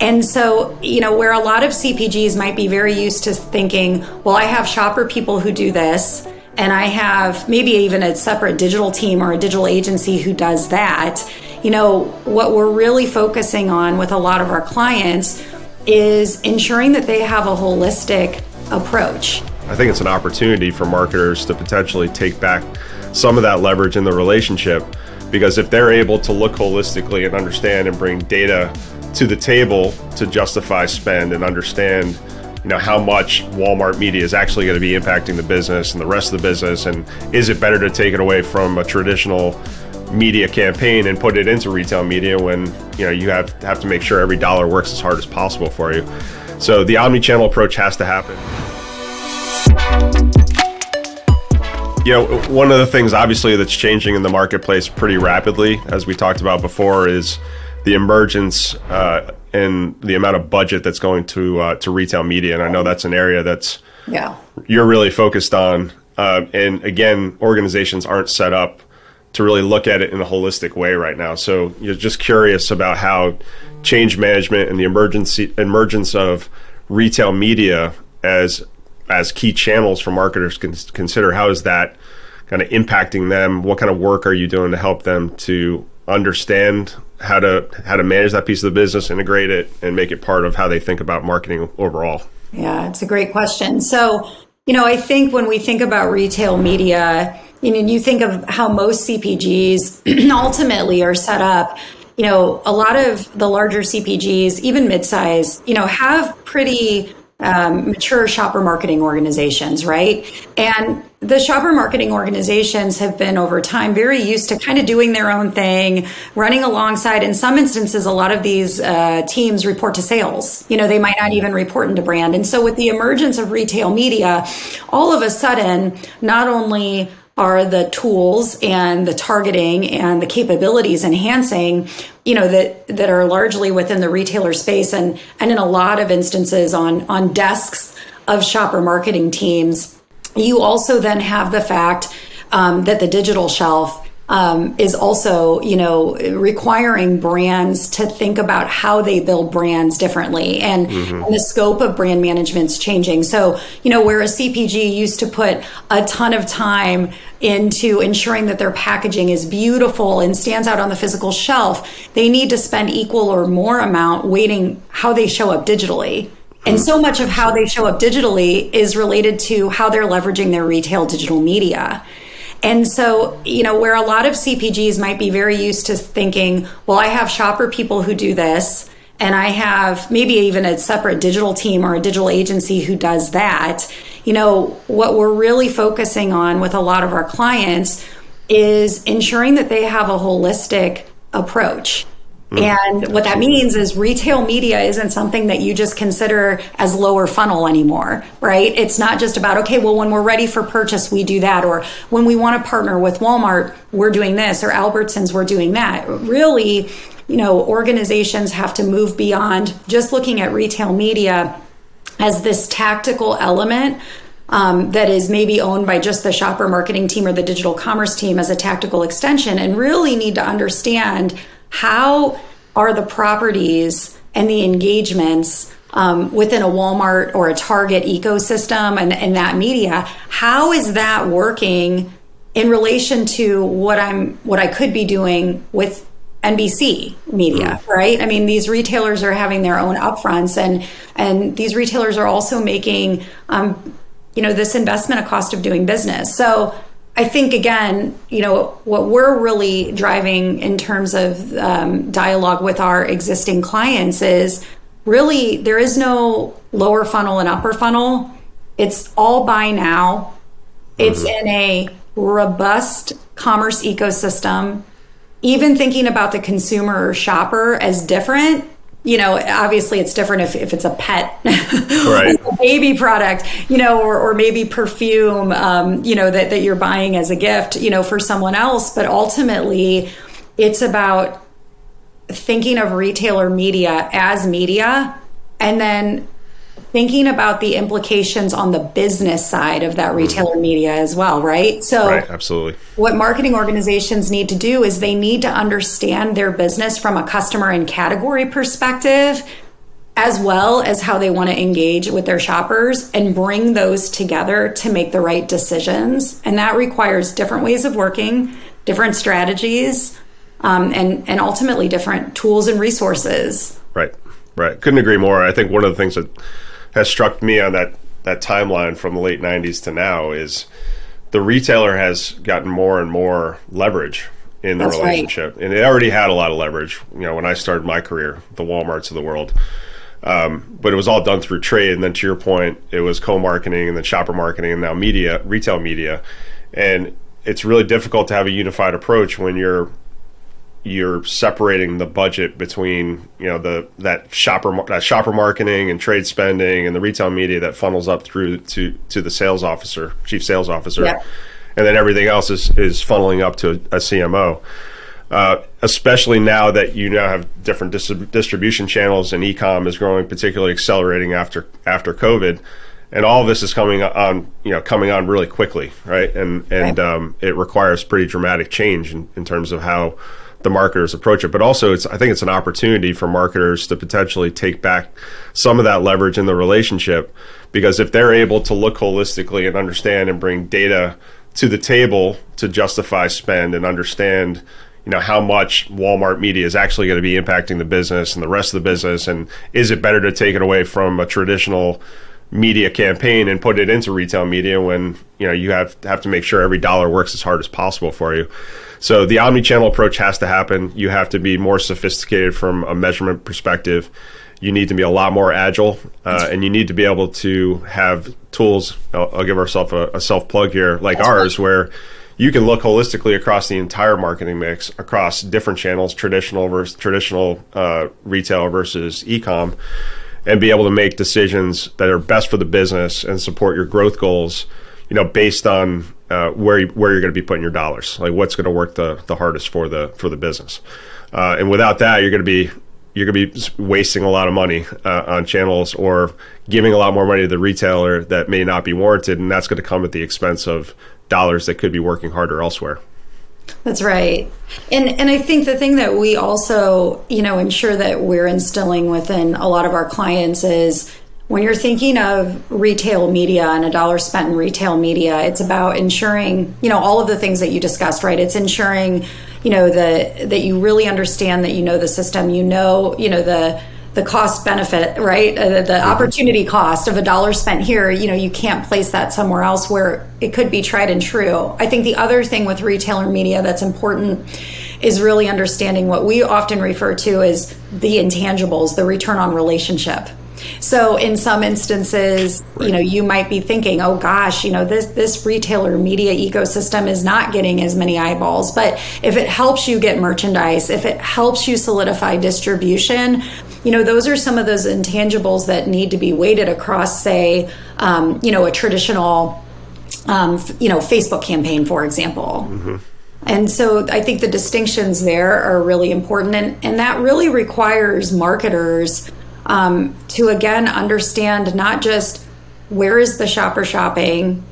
And so, where a lot of CPGs might be very used to thinking, well, I have shopper people who do this, and I have maybe even a separate digital team or a digital agency who does that. What we're really focusing on with a lot of our clients is ensuring that they have a holistic approach. I think it's an opportunity for marketers to potentially take back some of that leverage in the relationship, because if they're able to look holistically and understand and bring data to the table to justify spend and understand how much Walmart media is actually going to be impacting the business and the rest of the business, and is it better to take it away from a traditional media campaign and put it into retail media when you have to make sure every dollar works as hard as possible for you. So the omni-channel approach has to happen. One of the things obviously that's changing in the marketplace pretty rapidly, as we talked about before, is the emergence and the amount of budget that's going to retail media. And I know that's an area that's you're really focused on. And again, organizations aren't set up to really look at it in a holistic way right now. So you're just curious about how change management and the emergence of retail media as key channels for marketers can consider, how is that kind of impacting them? What kind of work are you doing to help them to understand how to manage that piece of the business, integrate it, and make it part of how they think about marketing overall? Yeah, it's a great question. So, I think when we think about retail media, you think of how most CPGs ultimately are set up. A lot of the larger CPGs, even midsize, have pretty mature shopper marketing organizations, right? And the shopper marketing organizations have been over time very used to kind of doing their own thing, running alongside. In some instances, a lot of these teams report to sales. They might not even report into brand. And so with the emergence of retail media, all of a sudden, not only are the tools and the targeting and the capabilities enhancing, that are largely within the retailer space and in a lot of instances on desks of shopper marketing teams. You also then have the fact that the digital shelf is also, requiring brands to think about how they build brands differently, and the scope of brand management's changing. So, where a CPG used to put a ton of time into ensuring that their packaging is beautiful and stands out on the physical shelf, they need to spend equal or more amount weighting how they show up digitally. And so much of how they show up digitally is related to how they're leveraging their retail digital media. And so, where a lot of CPGs might be very used to thinking, well, I have shopper people who do this, and I have maybe even a separate digital team or a digital agency who does that. What we're really focusing on with a lot of our clients is ensuring that they have a holistic approach. And what that means is retail media isn't something that you just consider as lower funnel anymore, right? It's not just about, okay, well, when we're ready for purchase, we do that. Or when we want to partner with Walmart, we're doing this, or Albertsons, we're doing that. Really, organizations have to move beyond just looking at retail media as this tactical element that is maybe owned by just the shopper marketing team or the digital commerce team as a tactical extension, and really need to understand how are the properties and the engagements within a Walmart or a Target ecosystem and that media, how is that working in relation to what I could be doing with NBC media, right? I mean, these retailers are having their own upfronts, and these retailers are also making this investment a cost of doing business. So I think, again, what we're really driving in terms of dialogue with our existing clients is really there is no lower funnel and upper funnel. It's all buy now. It's in a robust commerce ecosystem. Even thinking about the consumer or shopper as different, obviously it's different if it's a pet, right, a baby product, or maybe perfume, that you're buying as a gift, for someone else. But ultimately, it's about thinking of retailer media as media, and then thinking about the implications on the business side of that retailer media as well, right? So right, absolutely. What marketing organizations need to do is they need to understand their business from a customer and category perspective, as well as how they want to engage with their shoppers, and bring those together to make the right decisions. And that requires different ways of working, different strategies, and ultimately different tools and resources. Right. Couldn't agree more. I think one of the things that has struck me on that timeline from the late 90s to now is the retailer has gotten more and more leverage in the relationship. Right. And it already had a lot of leverage, when I started my career, the Walmarts of the world. But it was all done through trade. And then to your point, it was co-marketing and then shopper marketing and now media, retail media. And it's really difficult to have a unified approach when you're separating the budget between, that shopper marketing and trade spending and the retail media that funnels up through to the sales officer, chief sales officer. Yeah. And then everything else is funneling up to a CMO. Especially now that you now have different distribution channels and e-com is growing, particularly accelerating after COVID, and all of this is coming on really quickly, right? And it requires pretty dramatic change in terms of how the marketers approach it. But also, I think it's an opportunity for marketers to potentially take back some of that leverage in the relationship, because if they're able to look holistically and understand and bring data to the table to justify spend and understand how much Walmart media is actually going to be impacting the business and the rest of the business, and is it better to take it away from a traditional media campaign and put it into retail media when you have to make sure every dollar works as hard as possible for you. So the omni-channel approach has to happen. You have to be more sophisticated from a measurement perspective. You need to be a lot more agile, and you need to be able to have tools. I'll give ourselves a self-plug here, like ours, where you can look holistically across the entire marketing mix, across different channels, traditional versus retail versus e-com, and be able to make decisions that are best for the business and support your growth goals, based on where you're going to be putting your dollars, like what's going to work the hardest for the business. And without that, you're going to be wasting a lot of money on channels, or giving a lot more money to the retailer that may not be warranted, and that's going to come at the expense of dollars that could be working harder elsewhere. That's right. And I think the thing that we also, ensure that we're instilling within a lot of our clients is, when you're thinking of retail media and a dollar spent in retail media, it's about ensuring, all of the things that you discussed, right? It's ensuring, that you really understand that the system, the cost benefit, right? The opportunity cost of a dollar spent here, you can't place that somewhere else where it could be tried and true. I think the other thing with retailer media that's important is really understanding what we often refer to as the intangibles, the return on relationship. So in some instances, you might be thinking, oh gosh, this retailer media ecosystem is not getting as many eyeballs. But if it helps you get merchandise, if it helps you solidify distribution, those are some of those intangibles that need to be weighted across, say, a traditional, Facebook campaign, for example. Mm-hmm. And so I think the distinctions there are really important. And that really requires marketers to, again, understand not just where is the shopper shopping,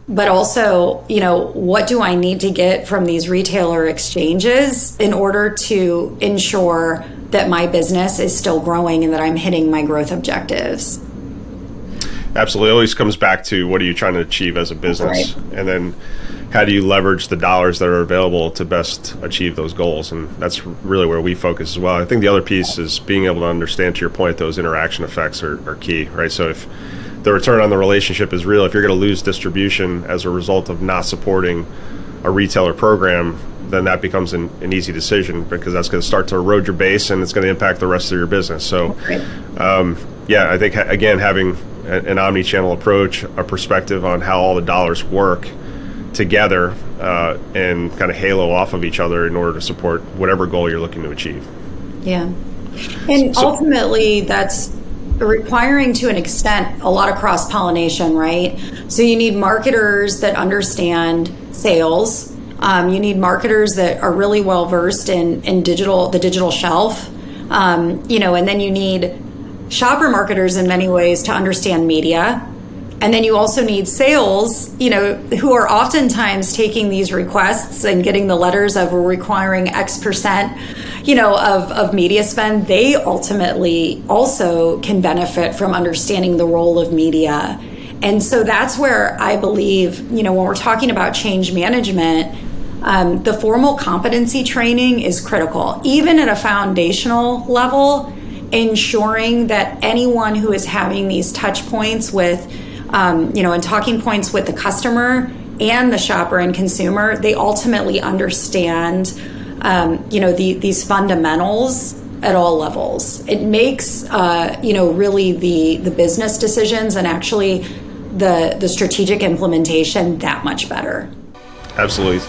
but also, what do I need to get from these retailer exchanges in order to ensure that my business is still growing and that I'm hitting my growth objectives. Absolutely. It always comes back to, what are you trying to achieve as a business? Right. And then how do you leverage the dollars that are available to best achieve those goals? And that's really where we focus as well. I think the other piece is being able to understand, to your point, those interaction effects are key, right? So if the return on the relationship is real, if you're going to lose distribution as a result of not supporting a retailer program, then that becomes an easy decision, because that's going to start to erode your base and it's going to impact the rest of your business. So, I think, again, having an omni-channel approach, a perspective on how all the dollars work together and kind of halo off of each other in order to support whatever goal you're looking to achieve. Yeah. And ultimately, that's requiring, to an extent, a lot of cross-pollination, right? So you need marketers that understand sales. You need marketers that are really well versed in the digital shelf, and then you need shopper marketers in many ways to understand media, And then you also need sales, who are oftentimes taking these requests and getting the letters of we're requiring X percent, of media spend. They ultimately also can benefit from understanding the role of media. And so that's where I believe, when we're talking about change management, the formal competency training is critical, even at a foundational level, ensuring that anyone who is having these touch points with and talking points with the customer and the shopper and consumer, they ultimately understand, these fundamentals at all levels. It makes, really the business decisions and actually the strategic implementation that much better. Absolutely.